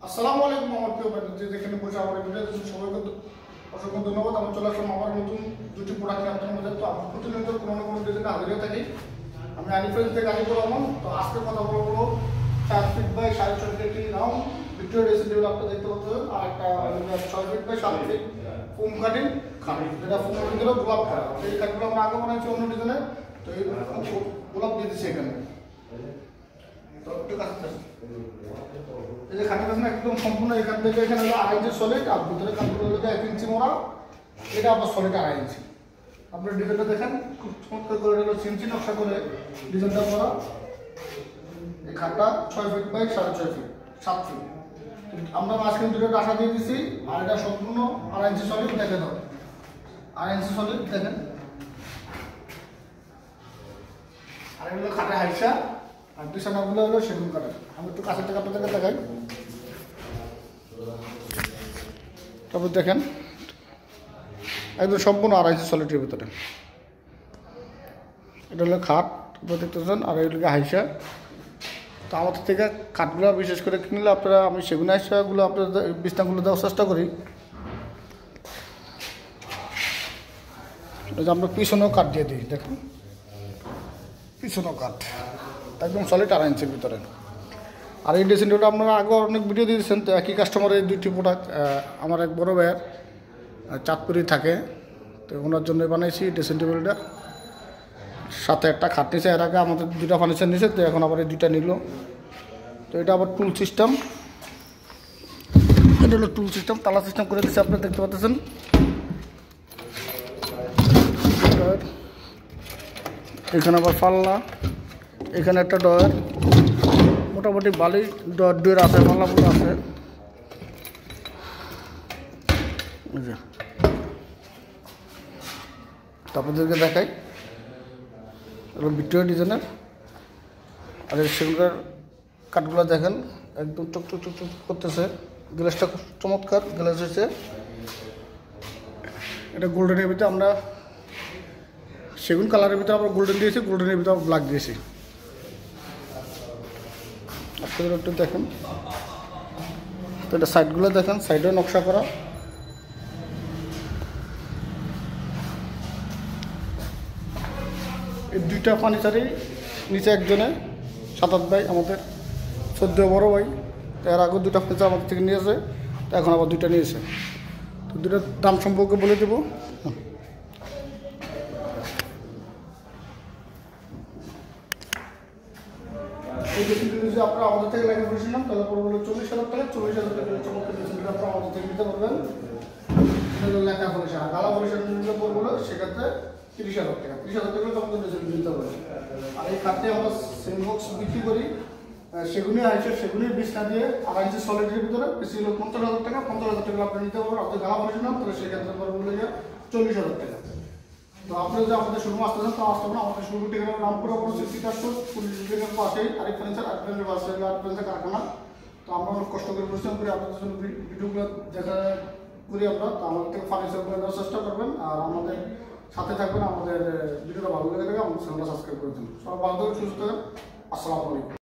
আসসালামু আলাইকুম আমার প্রিয় বন্ধু, যেখানে বসে আমার ভিডিও দেখছেন সবাইকে অসংখ্য ধন্যবাদ। আমি চলে আসলাম আমার নতুন দুটি প্রোডাক্ট নিয়ে আপনার মধ্যে। তো আমি প্রতিনিয়ত কোনো না কোনো ডিজাইনে হাজির হয়ে থাকি। আমি আলিফ্রেন্স থেকে আলিপুর রহমান। তো আজকে কথা বলবো 4 ফিট বাই 6.5 ফিট একটি রাউন্ড ভিক্টোরিয়া ড্রেসিং টেবিল আপনারা দেখতে পাচ্ছেন, আর একটা 6 feet by 7 feet foam cutting খাট, যেটা ফোমের ভিতরে গোলাপ করা। এই খাটগুলো আমরা আগে বানাইছি অন্য ডিজাইনে, তো এই গোলাপ দিয়ে দিচ্ছি এখানে। তো একটু কাছে এই যে খাটের কাছে একদম সম্পূর্ণ এখান থেকে এখানে হলো 2.5 ইঞ্চি সলিড, আর ভিতরে কাপড় হলো 1 ইঞ্চি মোড়া, এটা আবার সলিড 2.5 ইঞ্চি। আপনার ডিজাইনটা দেখেন খুব চমৎকার করে হলো চিনচিন নকশা করে ডিজাইনটা করা। এই খাটটা 6 ফিট বাই 6.5 ফিট 7 ফিট। আমরা মাঝখানে দুটো আশা দিয়ে দিচ্ছি, আর এটা সম্পূর্ণ 2.5 ইঞ্চি সলিড। দেখে দাও 2.5 ইঞ্চি সলিড দেখেন। আর এগুলো খাটে হাইসা, আর বিছানাগুলো হলো সেগুন কাঠের। আমি একটু কাছের থেকে আপনাদেরকে দেখাই। তারপর দেখেন একদম সম্পূর্ণ 2.5 ইঞ্চি সলিডের ভিতরে এটা হলো খাট দেখতেছেন, আর এগুলোকে হাইসা। তো আমাদের থেকে কাঠগুলো বিশেষ করে কিনলে আপনারা, আমি সেগুন হাইসাগুলো আপনাদের বিছনাগুলো দেওয়ার চেষ্টা করি। আমরা পিছনেও কাঠ দিয়ে দিই, দেখেন পিছনেও কাঠ একদম সলিড 2.5 ইঞ্চির ভিতরে। আর এই ড্রেসিং টেবিলটা আপনারা আগে অনেক ভিডিও দিয়েছেন। তো একই কাস্টমারের এই দুইটি প্রোডাক্ট আমার এক বড় ভাইয়ের চাঁদপুরি থাকে, তো ওনার জন্য বানাইছি ড্রেসিং টেবিলটা। সাথে একটা খাট নিয়েছে, এর আগে আমাদের দুটা ফার্নিচার নিয়েছে, তো এখন আবার এই দুইটা নিল। তো এটা আবার টুল সিস্টেম, এটা হলো টুল সিস্টেম, তালা সিস্টেম করে দিচ্ছে আপনারা দেখতে পাচ্ছেন। এখানে আবার পাল্লা, এখানে একটা ডয়ার, মোটামুটি বালি ডয়ার আছে, পাল্লাগুলো আছে। আপনাদেরকে দেখাই এবং ভিক্টোরিয়া ডিজাইনের। আর সেগুলোর কাঠগুলো দেখেন একদম চকচক চকচক করতেছে। গ্লাসটা খুব চমৎকার গ্লাস হয়েছে। এটা গোল্ডেনের ভিতরে, আমরা সেগুন কালারের ভিতরে আবার গোল্ডেন দিয়েছি, গোল্ডেনের ভিতরে আবার ব্ল্যাক দিয়েছি। আপনাদের একটু দেখেন, তো এটা সাইডগুলো দেখেন, সাইডেও নকশা করা। এই দুইটা ফার্নিচারই নিচে একজনে 7-8 ভাই, আমাদের 14 বড় ভাই। এর আগে দুটা ফার্নিচার আমাদের থেকে নিয়েছে, তো এখন আবার দুইটা নিয়েছে। তো দুটার দাম সম্পর্কে বলে দেবো। এই ড্রেসিংটা যদি আপনারা আমাদের থেকে লাগে বলেছিলাম, তাহলে পড়বে 40,000 টাকা। 40,000 টাকা চমৎকার ড্রেসিংটা আপনারা আমাদের থেকে নিতে পারবেন। লেখা পলিশ আর গালা পলিশের নিলে পড়বে সেক্ষেত্রে 30,000 টাকা। 30,000 টাকা চমৎকার ড্রেসিং নিতে পারবেন। আর এই খাটে আমরা সেম বক্স বিক্রি করি সেগুনি হাইসে, সেগুনি বিছনা দিয়ে 2.5 ইঞ্চি সলিডের ভিতরে বেশি হলো 50,000 টাকা। 50,000 টাকা আপনি নিতে পারবেন। আপনি গালা পলিশ নাম, তাহলে সেক্ষেত্রে পড়বে 40,000 টাকা। তো আপনারা যে আমাদের শোরুম আসতে চান, তো আসতে পারেন। আমাদের শোরুম ঠিকানা রামপুরা বড় সিটারশোর পুলিশ ব্রিগেডের পাশেই আরিফ ফার্নিচার, আরিফ ফার্নিচার কারখানা। তো আমরা অনেক কষ্ট করে পরিশ্রম করি আপনাদের জন্য ভিডিওগুলো দেখা করি আমরা। তো আমাদের থেকে ফার্নিচারগুলো নেওয়ার চেষ্টা করবেন, আর আমাদের সাথে থাকবেন। আমাদের ভিডিওটা ভালো লেগে থাকে আমাদের চ্যানেলটা সাবস্ক্রাইব করে দিন। সবাই ভালো থাকবেন, সুস্থ থাকবেন। আসসালামু আলাইকুম।